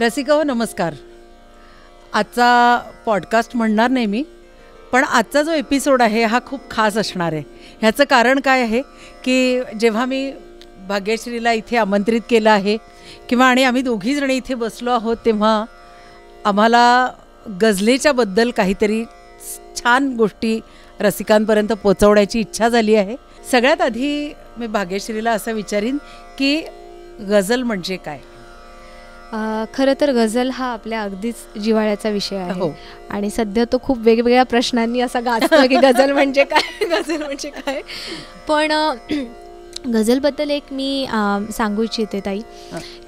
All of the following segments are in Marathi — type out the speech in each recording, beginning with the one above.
रसिका हो, नमस्कार. आजचा पॉडकास्ट म्हणणार नाही मी, पण आजचा जो एपिसोड आहे हा खूप खास असणार आहे. ह्याचं कारण काय आहे की जेव्हा मी भाग्यश्रीला इथे आमंत्रित केलं आहे किंवा आणि आम्ही दोघीजणी इथे बसलो आहोत, तेव्हा आम्हाला गझलेच्याबद्दल काहीतरी छान गोष्टी रसिकांपर्यंत पोचवण्याची इच्छा झाली आहे. सगळ्यात आधी मी भाग्यश्रीला असं विचारीन की गझल म्हणजे काय? खरं तर गझल हा आपल्या अगदीच जिव्हाळ्याचा विषय आहे. हो. आणि सध्या तो खूप वेगवेगळ्या प्रश्नांनी असा गाजतो की गझल म्हणजे काय, गझल म्हणजे काय. पण गझलबद्दल एक मी सांगू इच्छिते ताई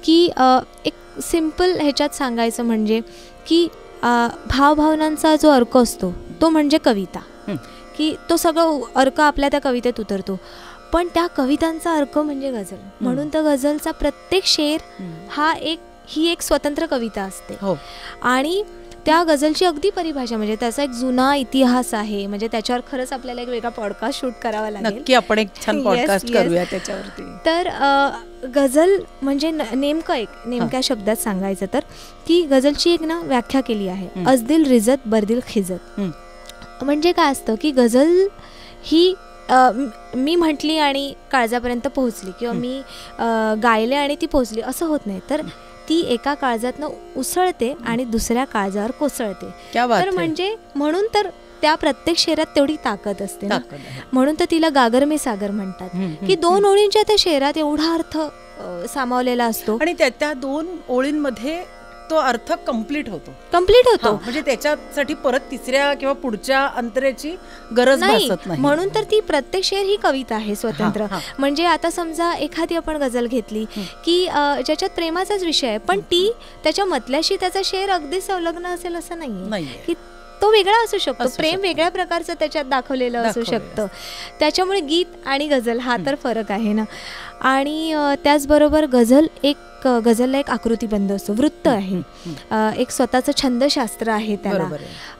की एक सिम्पल ह्याच्यात सांगायचं म्हणजे की भावभावनांचा जो अर्क असतो तो म्हणजे कविता, की तो सगळं अर्क आपल्या त्या कवितेत उतरतो. पण त्या कवितांचा अर्क म्हणजे गझल. म्हणून तर गझलचा प्रत्येक शेर हा ही एक स्वतंत्र कविता असते. आणि त्या गझलची अगदी परिभाषा म्हणजे त्याचा एक जुना इतिहास आहे. म्हणजे त्याच्यावर खरंच आपल्याला एक वेगळा पॉडकास्ट शूट करावा लागेल. नक्की आपण एक छान पॉडकास्ट करूया त्याच्यावरती. तर गझल म्हणजे नेमक्या शब्दात सांगायचं तर की गझलची एक व्याख्या केली आहे, अजदिल रिजत बरदिल खिजत. म्हणजे काय असतं की गझल ही मी म्हटली आणि काळजापर्यंत पोहोचली किंवा मी गायले आणि ती पोहोचली असं होत नाही. तर ती एका काळजातनं उसळते आणि दुसऱ्या काळजावर कोसळते. तर म्हणजे म्हणून तर त्या प्रत्येक शेरात तेवढी ताकद असते ना. म्हणून तर तिला गागर में सागर म्हणतात की 2 ओळींच्या त्या शेरात एवढा अर्थ सामावलेला असतो आणि त्या 2 ओळींमध्ये तो अर्थ कम्प्लीट होतो. म्हणजे त्याच्यासाठी परत तिसऱ्या किंवा पुढच्या अंतराची गरज भासत नाही. म्हणून तर ती प्रत्येक शेर ही कविता आहे स्वतंत्र. म्हणजे आता समजा एखादी आपण गझल घेतली की ज्याच्यात प्रेमाचाच विषय आहे, पण ती त्याच्या मतल्याशी त्याचा शेर अगदी संलग्न असेल असं नाहीये की तो वेगळा असू शकतो. प्रेम वेगळ्या प्रकारचं त्याच्यात दाखवलेलं असू शकतं. त्याच्यामुळे गीत आणि गझल हा तर फरक आहे ना. आणि त्याचबरोबर गझलला एक आकृतीबंध असतो, वृत्त आहे, एक स्वतःचं छंदशास्त्र आहे त्याला,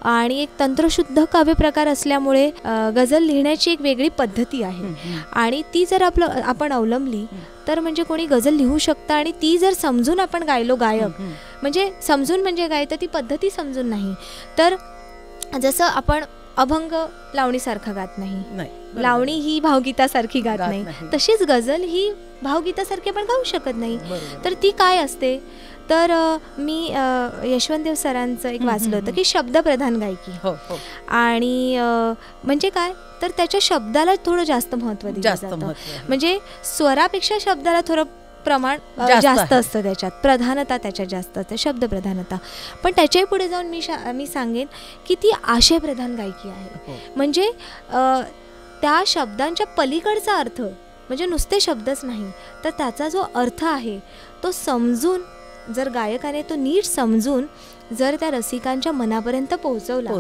आणि एक तंत्रशुद्ध काव्य प्रकार असल्यामुळे गझल लिहिण्याची एक वेगळी पद्धती आहे. आणि ती जर आपण अवलंबली तर म्हणजे कोणी गझल लिहू शकतं. आणि ती जर समजून आपण गायलो, गायक म्हणजे समजून म्हणजे काय तर ती पद्धती समजून नाही. तर जसं आपण अभंग लावणीसारखा गात नाही, लावणी ही भावगीतासारखी गात नाही, तशीच गझल ही भावगीतासारखी आपण गाऊ शकत नाही. तर ती काय असते तर मी यशवंतदेव सरांचं एक वाचलं होतं की शब्दप्रधान गायकी. आणि म्हणजे काय तर त्याच्या शब्दाला थोडं जास्त महत्त्व दिलं जातं. म्हणजे स्वरापेक्षा शब्दाला थोडं प्रमाण जास्त असतं, त्याच्यात प्रधानता त्याच्यात जास्त असते, शब्द प्रधानता. पण त्याच्याही पुढे जाऊन मी सांगेन की ती आशयप्रधान गायकी आहे. म्हणजे त्या शब्दांच्या पलीकडचा अर्थ म्हणजे नुसते शब्दच नाही तर त्याचा जो अर्थ आहे तो समजून, जर गायकाने तो नीट समजून जर त्या रसिकांच्या मनापर्यंत पोहोचवला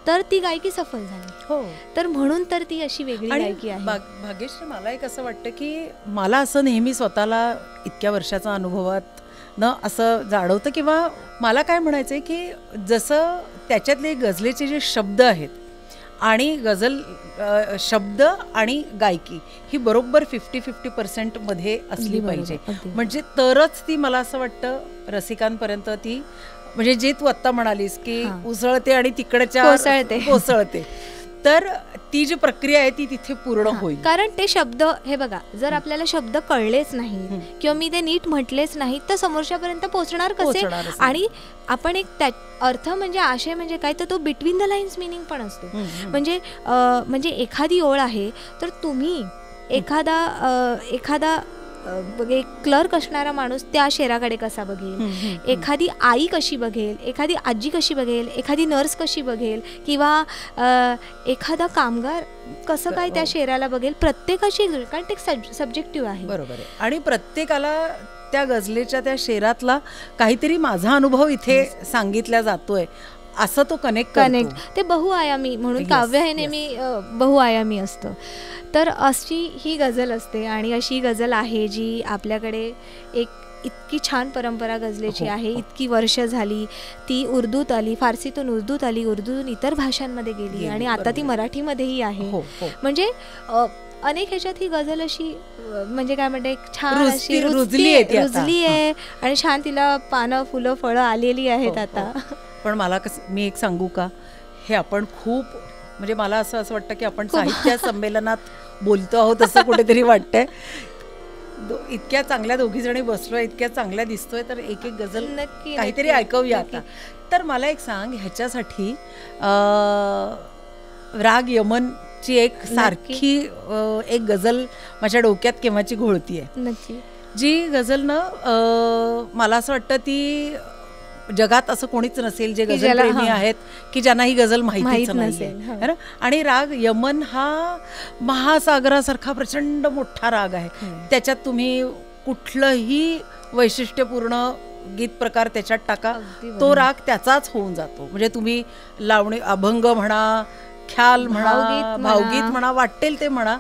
तर ती गायकी सफल झाली. तर म्हणून तर ती अशी वेगळी गायकी आहे. भाग्यश्री, मला एक असं वाटतं की मला असं नेहमी स्वतःला इतक्या वर्षाचा अनुभवात न असं जाणवतं किंवा मला काय म्हणायचं आहे की जसं त्याच्यातले गझलेचे जे शब्द आहेत आणि गझल शब्द आणि गायकी ही बरोबर 50-50% मध्ये असली पाहिजे. म्हणजे तरच ती, मला असं वाटतं, रसिकांपर्यंत ती, म्हणजे जे तू आत्ता म्हणालीस की उसळते आणि तिकडच्या कोसळते, तर ती जी प्रक्रिया आहे ती तिथे पूर्ण होईल. कारण ते शब्द, हे बघा, जर आपल्याला शब्द कळलेच नाही किंवा मी ते नीट म्हटलेच नाही तर समोरच्यापर्यंत पोहोचणार कसे. आणि आपण एक अर्थ म्हणजे आशय म्हणजे काय तर तो बिटवीन द लाईन्स मिनिंग पण असतो. म्हणजे एखादी ओळ आहे तर तुम्ही एखादा एक क्लर्क असणारा माणूस त्या शेराकडे कसा बघेल, एखादी आई कशी बघेल, एखादी आजी कशी बघेल, एखादी नर्स कशी बघेल, किंवा एखादा कामगार कसं काय त्या शेराला बघेल, प्रत्येकाची, कारण ते सब्जेक्टिव्ह आहे. बरोबर आहे. आणि प्रत्येकाला त्या गझलेच्या त्या शेरातला काहीतरी माझा अनुभव इथे सांगितला जातोय असं तो कनेक्ट ते बहुआयामी, म्हणून काव्य हे नेहमी बहुआयामी असतं. तर अशी ही गझल असते आणि अशी गझल आहे जी आपल्याकडे एक इतकी छान परंपरा गझलेची आहे. इतकी वर्ष झाली, ती उर्दूत आली, फारसीतून उर्दूत आली, उर्दूतून इतर भाषांमध्ये गेली आणि आता ती मराठीमध्येही आहे. म्हणजे अनेक ह्याच्यात ही गझल अशी म्हणजे काय म्हणते छान अशी रुजली आहे आणि छान तिला पानं फुलं फळं आलेली आहेत आता. पण मला मी एक सांगू का, हे आपण खूप म्हणजे मला असं वाटतं की आपण साहित्य संमेलनात बोलतो आहोत असं कुठेतरी वाटतंय. इतक्या चांगल्या दोघी जणी बसलोय, इतक्या चांगल्या दिसतोय, तर एक एक गझल काहीतरी ऐकूया आता. तर मला एक सांग, ह्याच्यासाठी राग यमनची एक सारखी एक गझल माझ्या डोक्यात केव्हाची घोळतीये, जी गझल ना मला असं वाटतं की जगात असं कोणीच नसेल जे गझल प्रेमी आहेत की ज्यांना ही गझल माहितीच नसेल. आणि राग यमन हा महासागरासारखा प्रचंड मोठा राग आहे. त्याच्यात तुम्ही कुठलंही वैशिष्ट्यपूर्ण गीत प्रकार त्याच्यात टाका, तो राग त्याचाच होऊन जातो. म्हणजे तुम्ही लावणी, अभंग म्हणा, ख्याल म्हणा, भावगीत म्हणा, वाटेल ते म्हणा,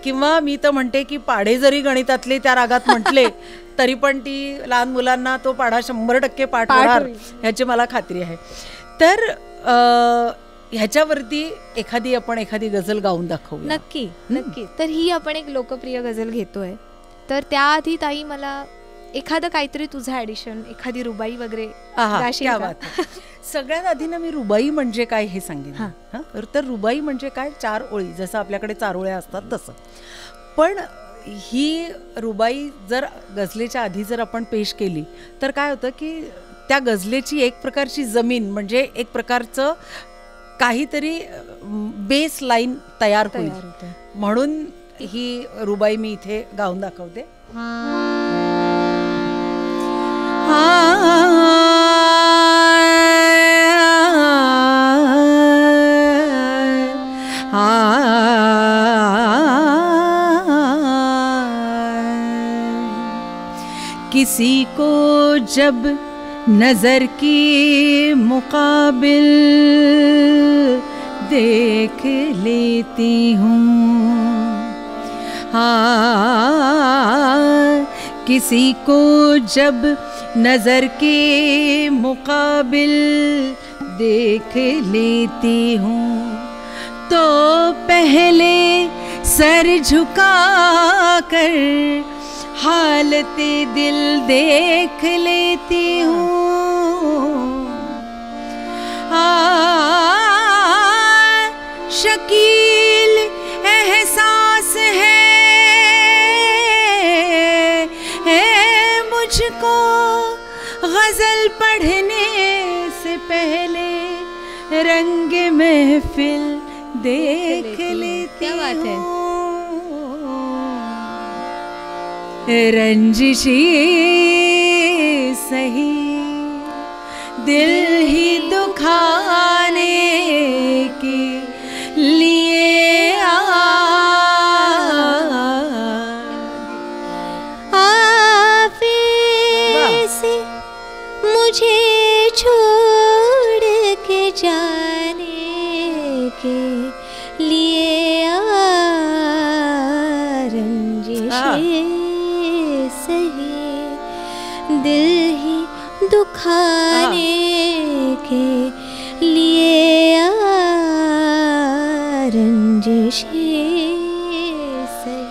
किंवा मी तर म्हणते की पाढे जरी गणितातले त्या रागात म्हटले तरी पण ती लहान मुलांना तो पाढा 100% पाठ होणार ह्याची मला खात्री आहे. तर ह्याच्यावरती एखादी गझल गाऊन दाखवू. नक्की नक्की. तर ही आपण एक लोकप्रिय गझल घेतोय, तर त्याआधी ताई मला एखादं काहीतरी तुझं ॲडिशन, एखादी रुबाई वगैरे. सगळ्यात आधी ना मी रुबाई म्हणजे काय हे सांगेन. तर रुबाई म्हणजे काय, 4 ओळी, जसं आपल्याकडे 4 ओळ्या असतात तसं. पण ही रुबाई जर गझलेच्या आधी जर आपण पेश केली तर काय होतं की त्या गझलेची एक प्रकारची जमीन म्हणजे एक प्रकारचं काहीतरी बेस लाईन तयार होईल. म्हणून ही रुबाई मी इथे गाऊन दाखवते. किसी को जब नजर की मुकाबिल देख लेती हूँ, हाँ किसी को जब नजर के मुकाबिल देख लेती हूँ, तो पहले सर झुका कर हालते दिल देख लेती हूँ. शकील एहसास है मुझको गजल पढ़ने से पहले रंग महफिल देख लेती हूँ. रंजिशी सही दिल ही दुखाने के लिए से मुझे छोड़ के जाने के लिए रंजिशी दिल ही दुखाने के लिए रंजिशी सही.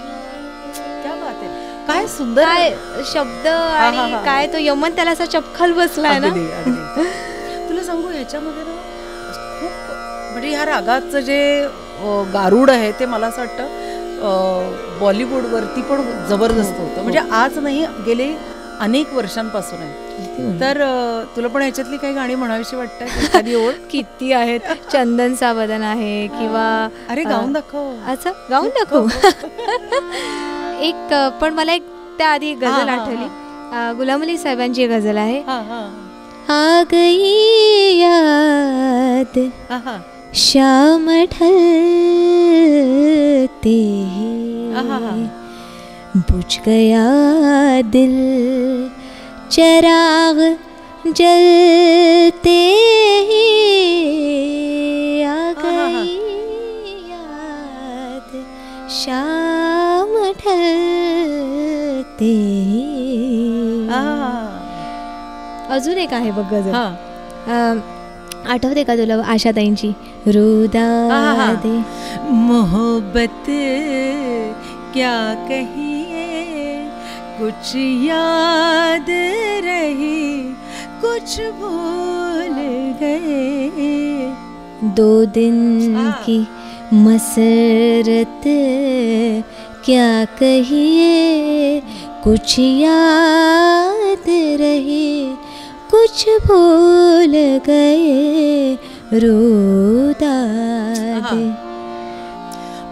क्या बात आहे, काय सुंदर काय शब्द आणि काय तो यमन त्याला असा चपखल बसलाय ना. तुला सांगू ह्याच्यामध्ये ना खूप म्हणजे ह्या रागाचं जे गारुड आहे ते मला असं वाटतं बॉलिवूडवरती पण जबरदस्त होतं. म्हणजे आज नाही, गेले अनेक वर्षांपासून आहे. तर तुला पण ह्याच्यातली काही गाणी म्हणावीशी वाटतात? एखादी ओळ किती आहेत. चंदन सावधान आहे किंवा अरे गाऊन दाखव. अच्छा गाऊन दाखव. एक पण मला एक त्याआधी गझल आठवली, गुलाम अली साहेबांची गझल आहे. आ गई याद शाम ढलते ही बुझ गया दिल चराग जलते ही. आ गई याद शाम ढलते ही. अजून एक आहे बघ गझल, आठवते का तुला आशाताईंची? रुदा दे मोहब्बत क्या कहिए, कुछ याद रही, कुछ भूल गए। 2 दिन की मसरत क्या कहिए, कुछ याद रही, कुछ भूल गए, रुदादे।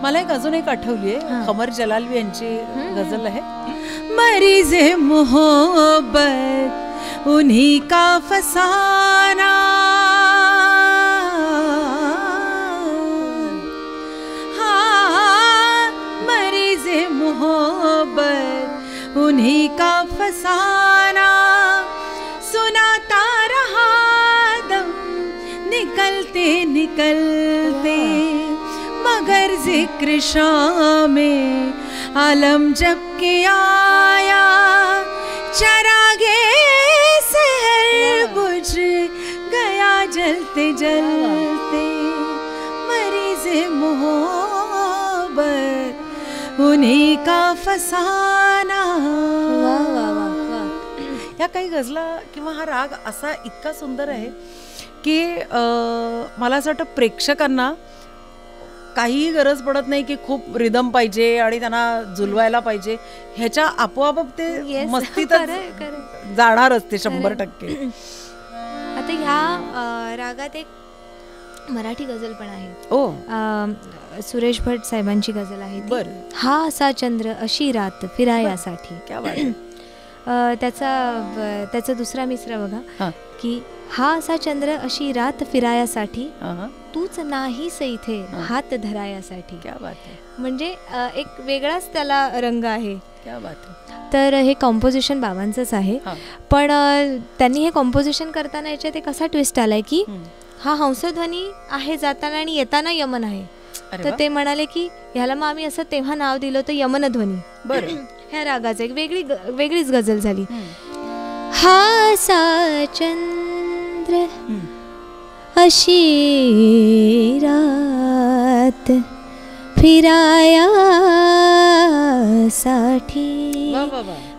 मला एक अजून एक आठवली आहे, कमर जलाल्वी यांची गजल आहे, मरीज़े मोहब्बत उन्हीं का फसाना, हाँ मरीज़े मोहब्बत उन्हीं का फसाना, सुनाता रहा दम निकलते निकलते, मगर जिक्र शामे आलम जब के आया, चरागे सहर बुझ गया जलते जलते, मरीज़े मोहब्बत उन्हीं का फसाना। या काही गजला किंवा हा राग असा इतका सुंदर आहे की मला असं वाटतं प्रेक्षकांना काहीही गरज पडत नाही की खूप रिदम पाहिजे आणि त्यांना झुलवायला पाहिजे, ह्याच्या आपोआप ते मस्तीतच जाणारच ते 100%. आता ह्या रागात एक मराठी गजल पण आहे, सुरेश भट साहेबांची गजल आहे, हा असा चंद्र अशी रात फिरायासाठी. क्या बात आहे. त्याचा दुसरा मिसरा बघा की हा असा चंद्र अशी रात फिरायासाठी, तूच नाहीस इथे हात धरायासाठी. क्या बात आहे. म्हणजे एक वेगळाच त्याला रंग आहे. क्या बात आहे. तर हे कॉम्पोजिशन बाबांचंच आहे, पण त्यांनी हे कॉम्पोजिशन करताना याच्यात एक असा ट्विस्ट आलाय की हा हंसध्वनी आहे जाताना आणि येताना यमन आहे. तर ते म्हणाले की ह्याला मग आम्ही असं तेव्हा नाव दिलं होतं यमनध्वनी. बरं. ह्या रागाचं एक वेगळीच गजल झाली. हा सा चंद्र अशी रात फिरायासाठी,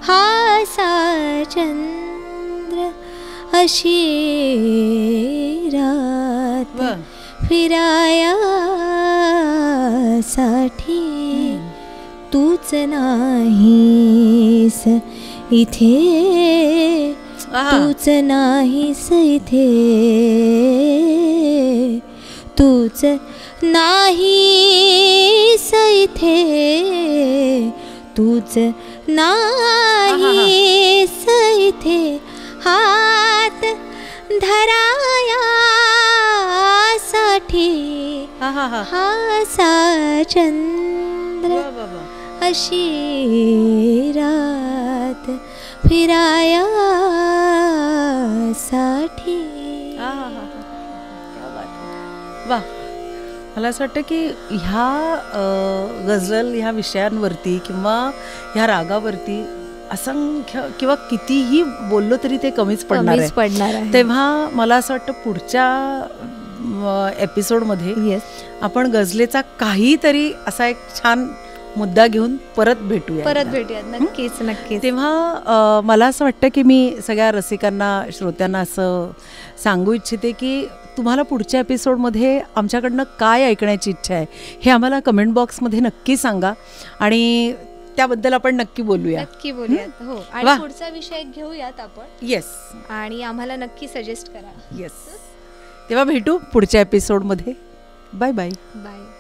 हा सा चंद्र अशी रात फिरायासाठी, तूच नाहीस इथे, तूच नाहीस इथे, तूच नाहीस इथे, तूच नाहीस इथे, हात धरायासाठी, हा सा चंद्र अशी रात फिरायासाठी. वा, मला असं वाटतं की ह्या गझल ह्या विषयांवरती किंवा ह्या रागावरती असंख्य किंवा कितीही बोललो तरी ते कमीच पडणार आहे. तेव्हा मला असं वाटतं पुढच्या एपिसोडमध्ये आपण गझलेचा काहीतरी असा एक छान मुद्दा घेऊन परत भेटूया. नक्कीच नक्कीच. तेव्हा मला असं वाटतं की मी सगळ्या रसिकांना श्रोत्यांना असं सांगू इच्छिते की तुम्हाला पुढच्या एपिसोडमध्ये आमच्याकडनं काय ऐकण्याची इच्छा आहे हे आम्हाला कमेंट बॉक्समध्ये नक्की सांगा आणि त्याबद्दल आपण नक्की बोलूयात. हो, आणि पुढचा विषय घेऊयात आपण. येस. आणि आम्हाला नक्की सजेस्ट करा. येस. तेव्हा भेटू पुढच्या एपिसोडमध्ये. Bye bye. बाय.